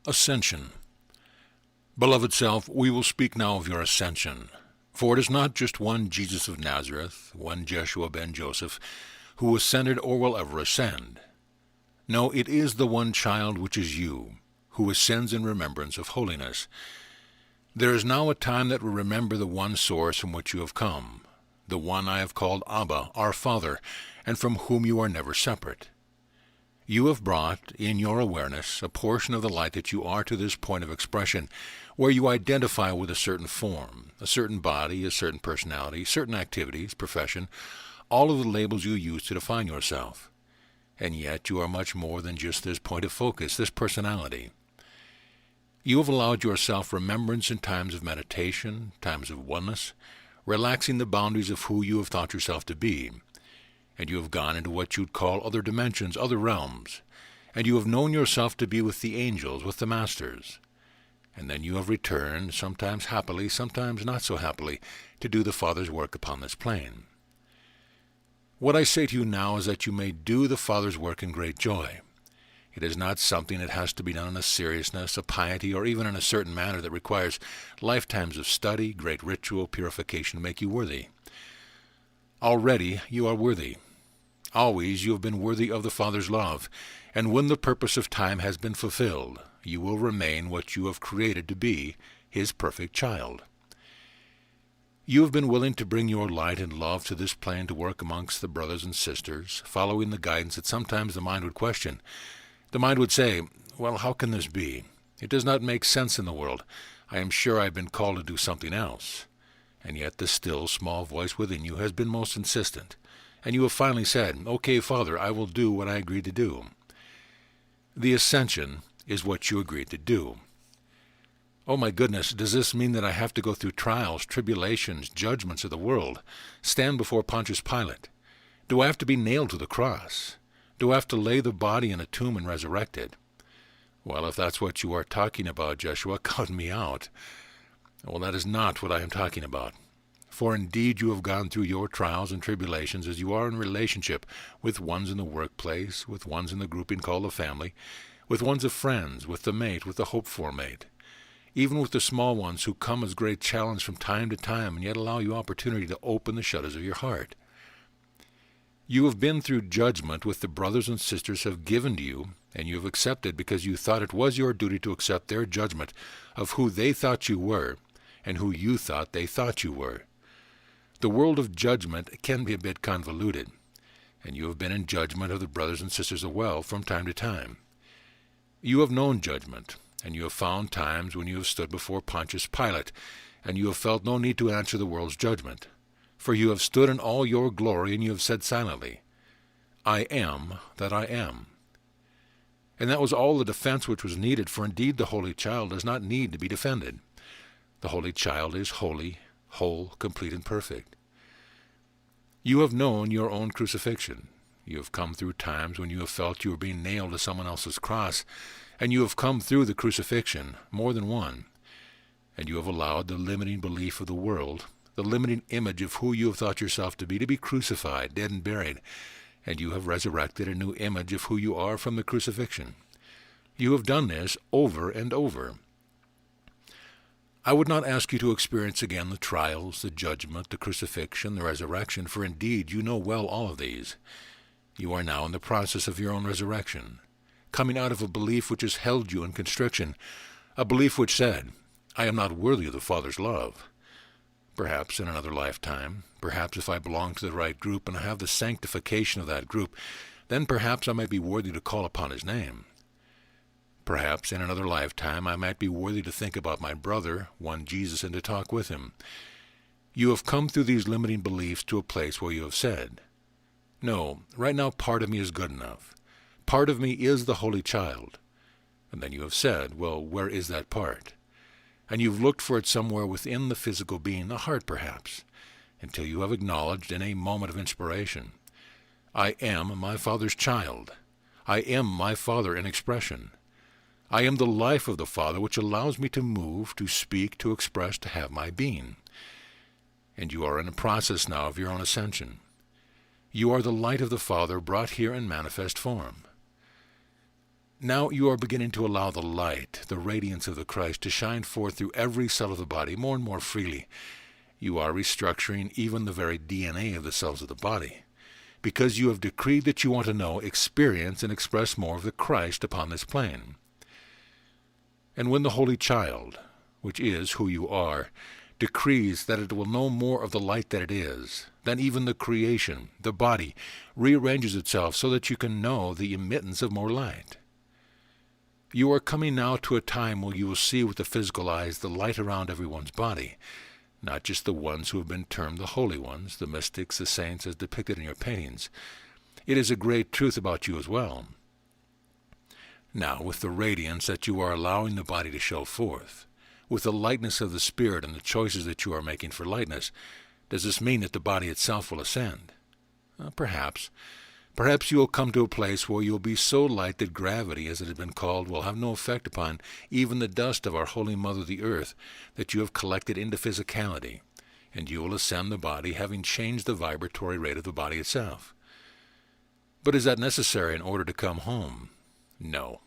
Ascension. Beloved self, we will speak now of your ascension. For it is not just one Jesus of Nazareth, one Jeshua ben Joseph, who ascended or will ever ascend. No, it is the one child which is you, who ascends in remembrance of holiness. There is now a time that will remember the one source from which you have come, the one I have called Abba, our Father, and from whom you are never separate. You have brought, in your awareness, a portion of the light that you are to this point of expression, where you identify with a certain form, a certain body, a certain personality, certain activities, profession, all of the labels you use to define yourself. And yet you are much more than just this point of focus, this personality. You have allowed yourself remembrance in times of meditation, times of oneness, relaxing the boundaries of who you have thought yourself to be, and you have gone into what you'd call other dimensions, other realms, and you have known yourself to be with the angels, with the masters. And then you have returned, sometimes happily, sometimes not so happily, to do the Father's work upon this plane. What I say to you now is that you may do the Father's work in great joy. It is not something that has to be done in a seriousness, a piety, or even in a certain manner that requires lifetimes of study, great ritual, purification to make you worthy. Already you are worthy. Always you have been worthy of the Father's love, and when the purpose of time has been fulfilled, you will remain what you have created to be, His perfect child. You have been willing to bring your light and love to this plane to work amongst the brothers and sisters, following the guidance that sometimes the mind would question. The mind would say, well, how can this be? It does not make sense in the world. I am sure I have been called to do something else. And yet the still, small voice within you has been most insistent. And you have finally said, okay, Father, I will do what I agreed to do. The ascension is what you agreed to do. Oh my goodness, does this mean that I have to go through trials, tribulations, judgments of the world, stand before Pontius Pilate? Do I have to be nailed to the cross? Do I have to lay the body in a tomb and resurrect it? Well, if that's what you are talking about, Jeshua, count me out. Well, that is not what I am talking about. For indeed you have gone through your trials and tribulations as you are in relationship with ones in the workplace, with ones in the grouping called a family, with ones of friends, with the mate, with the hoped-for mate, even with the small ones who come as great challenge from time to time and yet allow you opportunity to open the shutters of your heart. You have been through judgment with the brothers and sisters have given to you, and you have accepted because you thought it was your duty to accept their judgment of who they thought you were and who you thought they thought you were. The world of judgment can be a bit convoluted, and you have been in judgment of the brothers and sisters as well from time to time. You have known judgment, and you have found times when you have stood before Pontius Pilate, and you have felt no need to answer the world's judgment. For you have stood in all your glory, and you have said silently, I am that I am. And that was all the defense which was needed, for indeed the Holy Child does not need to be defended. The Holy Child is holy, whole, complete, and perfect. You have known your own crucifixion. You have come through times when you have felt you were being nailed to someone else's cross, and you have come through the crucifixion, more than one, and you have allowed the limiting belief of the world, the limiting image of who you have thought yourself to be crucified, dead and buried, and you have resurrected a new image of who you are from the crucifixion. You have done this over and over. I would not ask you to experience again the trials, the judgment, the crucifixion, the resurrection, for indeed you know well all of these. You are now in the process of your own resurrection, coming out of a belief which has held you in constriction, a belief which said, I am not worthy of the Father's love. Perhaps in another lifetime, perhaps if I belong to the right group and I have the sanctification of that group, then perhaps I might be worthy to call upon His name. Perhaps in another lifetime I might be worthy to think about my brother, one Jesus, and to talk with him. You have come through these limiting beliefs to a place where you have said, no, right now part of me is good enough. Part of me is the Holy Child. And then you have said, well, where is that part? And you've looked for it somewhere within the physical being, the heart perhaps, until you have acknowledged in a moment of inspiration, I am my Father's child. I am my Father in expression. I am the life of the Father which allows me to move, to speak, to express, to have my being. And you are in the process now of your own ascension. You are the light of the Father brought here in manifest form. Now you are beginning to allow the light, the radiance of the Christ, to shine forth through every cell of the body more and more freely. You are restructuring even the very DNA of the cells of the body, because you have decreed that you want to know, experience, and express more of the Christ upon this plane. And when the Holy Child, which is who you are, decrees that it will know more of the light that it is, then even the creation, the body, rearranges itself so that you can know the emittance of more light. You are coming now to a time where you will see with the physical eyes the light around everyone's body, not just the ones who have been termed the holy ones, the mystics, the saints, as depicted in your paintings. It is a great truth about you as well. Now, with the radiance that you are allowing the body to show forth, with the lightness of the Spirit and the choices that you are making for lightness, does this mean that the body itself will ascend? Perhaps. Perhaps you will come to a place where you will be so light that gravity, as it has been called, will have no effect upon even the dust of our Holy Mother the Earth that you have collected into physicality, and you will ascend the body having changed the vibratory rate of the body itself. But is that necessary in order to come home? No.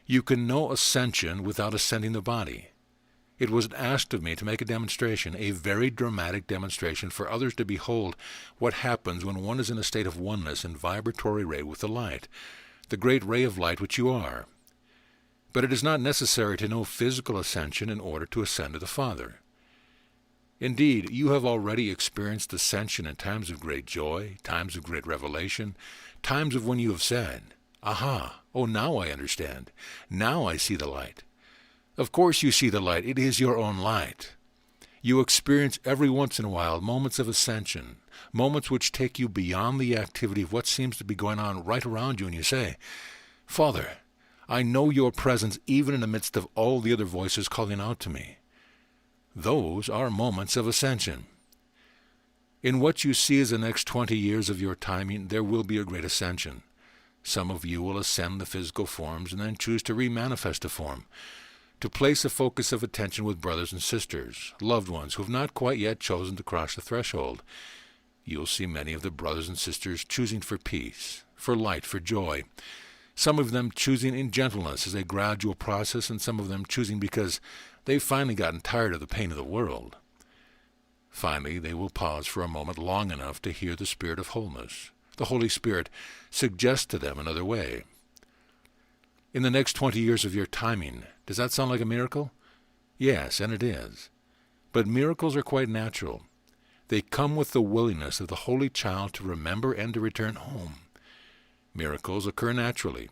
You can know ascension without ascending the body. It was asked of me to make a demonstration, a very dramatic demonstration for others to behold what happens when one is in a state of oneness and vibratory rate with the light, the great ray of light which you are. But it is not necessary to know physical ascension in order to ascend to the Father. Indeed, you have already experienced ascension in times of great joy, times of great revelation, times of when you have said, "Aha, oh, now I understand. Now I see the light." Of course you see the light. It is your own light. You experience every once in a while moments of ascension, moments which take you beyond the activity of what seems to be going on right around you, and you say, "Father, I know your presence even in the midst of all the other voices calling out to me." Those are moments of ascension. In what you see as the next 20 years of your timing, there will be a great ascension. Some of you will ascend the physical forms and then choose to remanifest a form, to place a focus of attention with brothers and sisters, loved ones who have not quite yet chosen to cross the threshold. You'll see many of the brothers and sisters choosing for peace, for light, for joy. Some of them choosing in gentleness as a gradual process, and some of them choosing because they've finally gotten tired of the pain of the world. Finally, they will pause for a moment long enough to hear the Spirit of wholeness. The Holy Spirit suggests to them another way. In the next 20 years of your timing, does that sound like a miracle? Yes, and it is. But miracles are quite natural. They come with the willingness of the Holy Child to remember and to return home. Miracles occur naturally.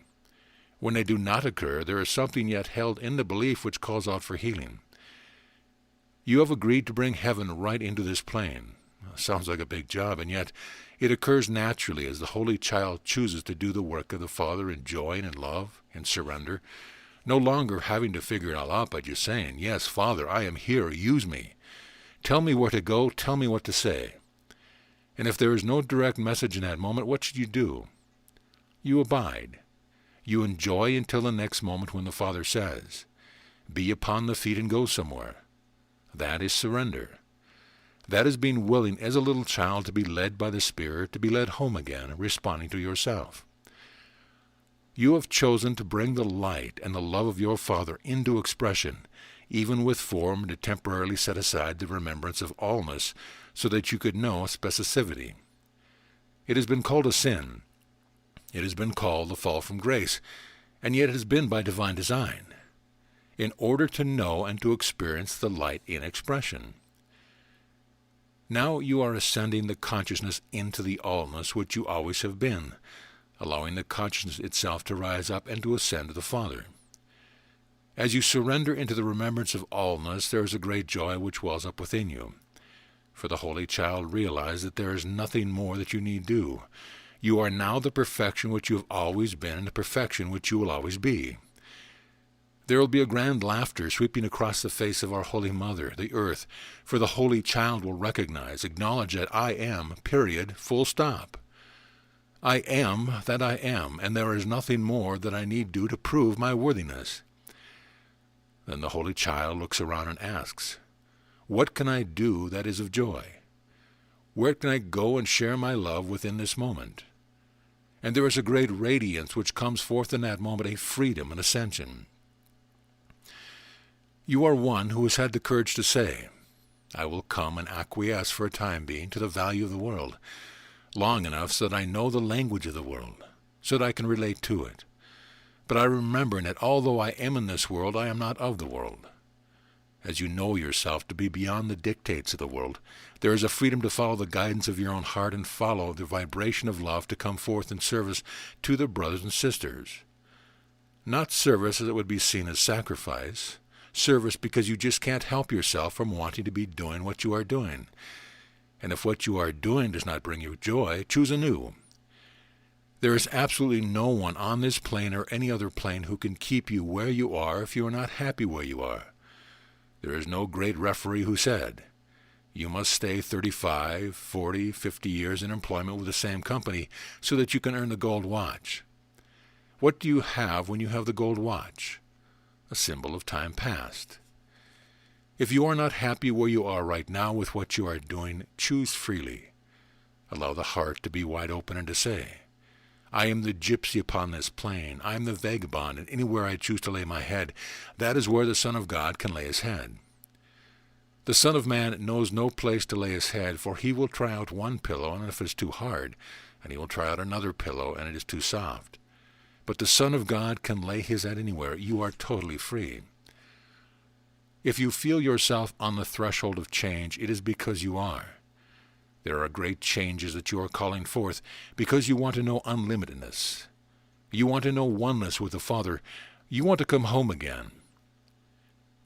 When they do not occur, there is something yet held in the belief which calls out for healing. You have agreed to bring heaven right into this plane. Sounds like a big job, and yet it occurs naturally as the Holy Child chooses to do the work of the Father in joy and in love, in surrender, no longer having to figure it all out by just saying, "Yes, Father, I am here, use me. Tell me where to go, tell me what to say." And if there is no direct message in that moment, what should you do? You abide. You enjoy until the next moment when the Father says, "Be upon the feet and go somewhere." That is surrender. That is being willing as a little child to be led by the Spirit, to be led home again, responding to yourself. You have chosen to bring the light and the love of your Father into expression, even with form to temporarily set aside the remembrance of allness so that you could know specificity. It has been called a sin. It has been called the fall from grace, and yet it has been by divine design, in order to know and to experience the light in expression. Now you are ascending the consciousness into the allness which you always have been, allowing the consciousness itself to rise up and to ascend to the Father. As you surrender into the remembrance of allness, there is a great joy which wells up within you. For the Holy Child realized that there is nothing more that you need do. You are now the perfection which you have always been and the perfection which you will always be. There will be a grand laughter sweeping across the face of our Holy Mother, the earth, for the Holy Child will recognize, acknowledge that I am, period, full stop. I am that I am, and there is nothing more that I need do to prove my worthiness. Then the Holy Child looks around and asks, "What can I do that is of joy? Where can I go and share my love within this moment?" And there is a great radiance which comes forth in that moment, a freedom, an ascension. You are one who has had the courage to say, I will come and acquiesce for a time being to the value of the world, long enough so that I know the language of the world, so that I can relate to it. But I remember that although I am in this world, I am not of the world. As you know yourself to be beyond the dictates of the world, there is a freedom to follow the guidance of your own heart and follow the vibration of love to come forth in service to the brothers and sisters. Not service as it would be seen as sacrifice, service because you just can't help yourself from wanting to be doing what you are doing. And if what you are doing does not bring you joy, choose anew. There is absolutely no one on this plane or any other plane who can keep you where you are if you are not happy where you are. There is no great referee who said, you must stay 35, 40, 50 years in employment with the same company so that you can earn the gold watch. What do you have when you have the gold watch? A symbol of time past. If you are not happy where you are right now with what you are doing, choose freely. Allow the heart to be wide open and to say, I am the gypsy upon this plain. I am the vagabond, and anywhere I choose to lay my head, that is where the Son of God can lay his head. The Son of Man knows no place to lay his head, for he will try out one pillow, and if it is too hard, and he will try out another pillow, and it is too soft. But the Son of God can lay his head anywhere. You are totally free. If you feel yourself on the threshold of change, it is because you are. There are great changes that you are calling forth because you want to know unlimitedness. You want to know oneness with the Father. You want to come home again.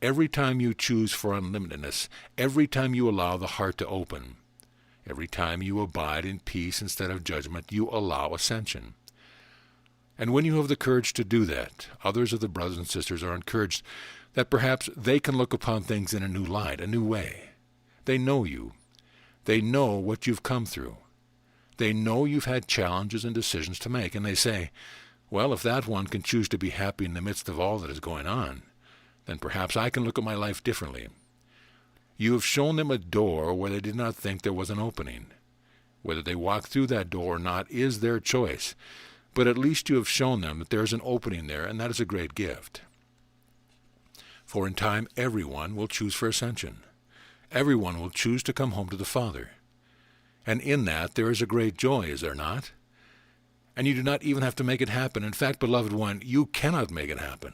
Every time you choose for unlimitedness, every time you allow the heart to open, every time you abide in peace instead of judgment, you allow ascension. And when you have the courage to do that, others of the brothers and sisters are encouraged that perhaps they can look upon things in a new light, a new way. They know you. They know what you've come through. They know you've had challenges and decisions to make, and they say, well, if that one can choose to be happy in the midst of all that is going on, then perhaps I can look at my life differently. You have shown them a door where they did not think there was an opening. Whether they walk through that door or not is their choice, but at least you have shown them that there is an opening there, and that is a great gift. For in time everyone will choose for ascension. Everyone will choose to come home to the Father. And in that there is a great joy, is there not? And you do not even have to make it happen. In fact, beloved one, you cannot make it happen.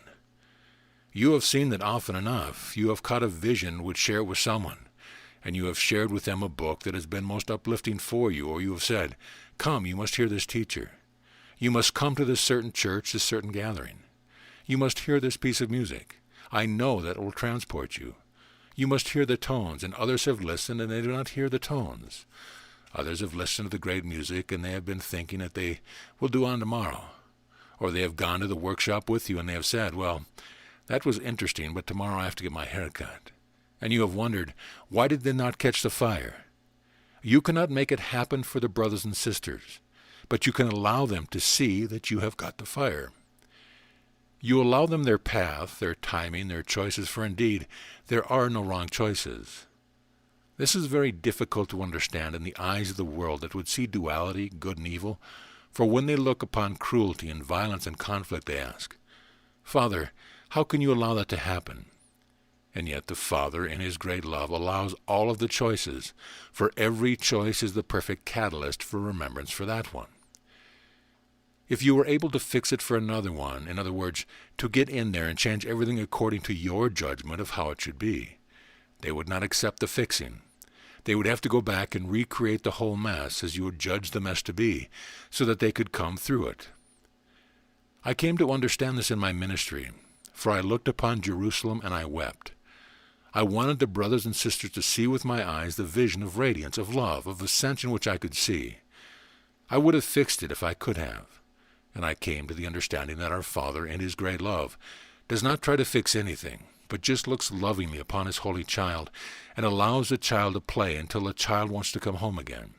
You have seen that often enough. You have caught a vision, would share it with someone, and you have shared with them a book that has been most uplifting for you, or you have said, come, you must hear this teacher. You must come to this certain church, this certain gathering. You must hear this piece of music. I know that it will transport you. You must hear the tones, and others have listened, and they do not hear the tones. Others have listened to the great music, and they have been thinking that they will do on tomorrow. Or they have gone to the workshop with you, and they have said, well, that was interesting, but tomorrow I have to get my hair cut. And you have wondered, why did they not catch the fire? You cannot make it happen for the brothers and sisters, but you can allow them to see that you have got the fire. You allow them their path, their timing, their choices, for indeed there are no wrong choices. This is very difficult to understand in the eyes of the world that would see duality, good and evil, for when they look upon cruelty and violence and conflict, they ask, Father, how can you allow that to happen? And yet the Father, in his great love, allows all of the choices, for every choice is the perfect catalyst for remembrance for that one. If you were able to fix it for another one, in other words, to get in there and change everything according to your judgment of how it should be, they would not accept the fixing. They would have to go back and recreate the whole mess as you would judge the mess to be, so that they could come through it. I came to understand this in my ministry, for I looked upon Jerusalem and I wept. I wanted the brothers and sisters to see with my eyes the vision of radiance, of love, of ascension which I could see. I would have fixed it if I could have. And I came to the understanding that our Father, in his great love, does not try to fix anything, but just looks lovingly upon his holy child and allows the child to play until the child wants to come home again.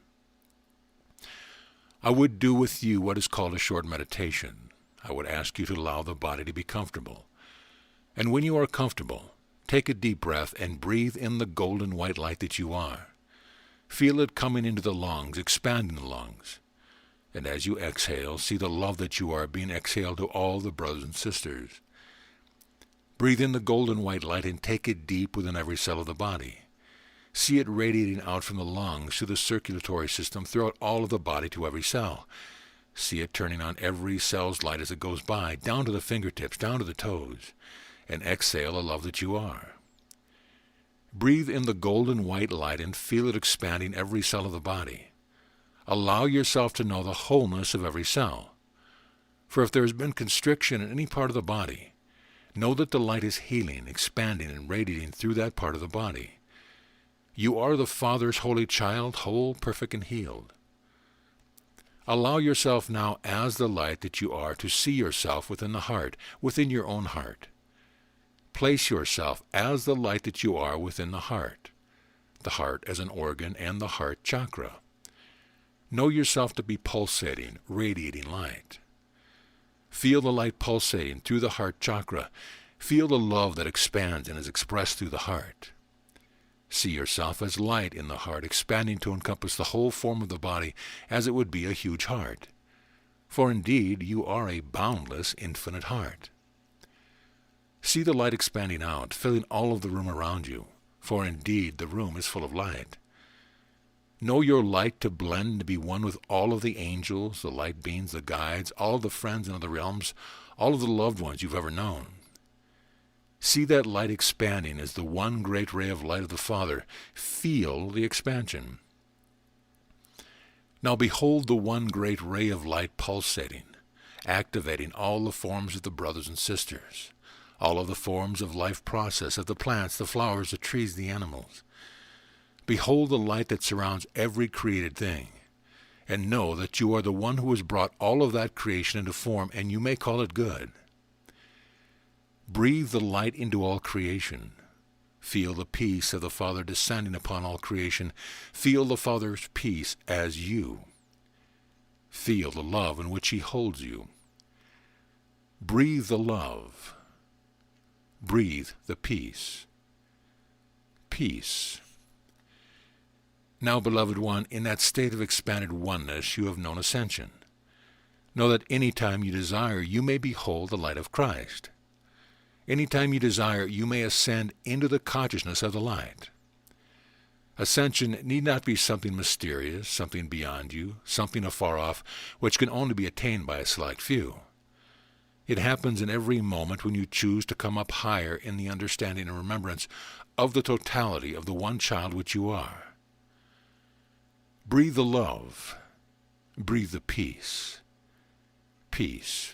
I would do with you what is called a short meditation. I would ask you to allow the body to be comfortable. And when you are comfortable, take a deep breath and breathe in the golden white light that you are. Feel it coming into the lungs, expanding the lungs. And as you exhale, see the love that you are being exhaled to all the brothers and sisters. Breathe in the golden white light and take it deep within every cell of the body. See it radiating out from the lungs to the circulatory system throughout all of the body to every cell. See it turning on every cell's light as it goes by, down to the fingertips, down to the toes, and exhale the love that you are. Breathe in the golden white light and feel it expanding every cell of the body. Allow yourself to know the wholeness of every cell. For if there has been constriction in any part of the body, know that the light is healing, expanding, and radiating through that part of the body. You are the Father's holy child, whole, perfect, and healed. Allow yourself now as the light that you are to see yourself within the heart, within your own heart. Place yourself as the light that you are within the heart as an organ, and the heart chakra. Know yourself to be pulsating, radiating light. Feel the light pulsating through the heart chakra. Feel the love that expands and is expressed through the heart. See yourself as light in the heart, expanding to encompass the whole form of the body as it would be a huge heart. For indeed, you are a boundless, infinite heart. See the light expanding out, filling all of the room around you, for indeed the room is full of light. Know your light to blend and to be one with all of the angels, the light beings, the guides, all of the friends in other realms, all of the loved ones you've ever known. See that light expanding as the one great ray of light of the Father. Feel the expansion. Now behold the one great ray of light pulsating, activating all the forms of the brothers and sisters, all of the forms of life process of the plants, the flowers, the trees, the animals. Behold the light that surrounds every created thing, and know that you are the one who has brought all of that creation into form, and you may call it good. Breathe the light into all creation. Feel the peace of the Father descending upon all creation. Feel the Father's peace as you. Feel the love in which He holds you. Breathe the love. Breathe the peace. Peace. Now, beloved one, in that state of expanded oneness you have known ascension. Know that any time you desire, you may behold the light of Christ. Any time you desire, you may ascend into the consciousness of the light. Ascension need not be something mysterious, something beyond you, something afar off, which can only be attained by a select few. It happens in every moment when you choose to come up higher in the understanding and remembrance of the totality of the one child which you are. Breathe the love. Breathe the peace. Peace.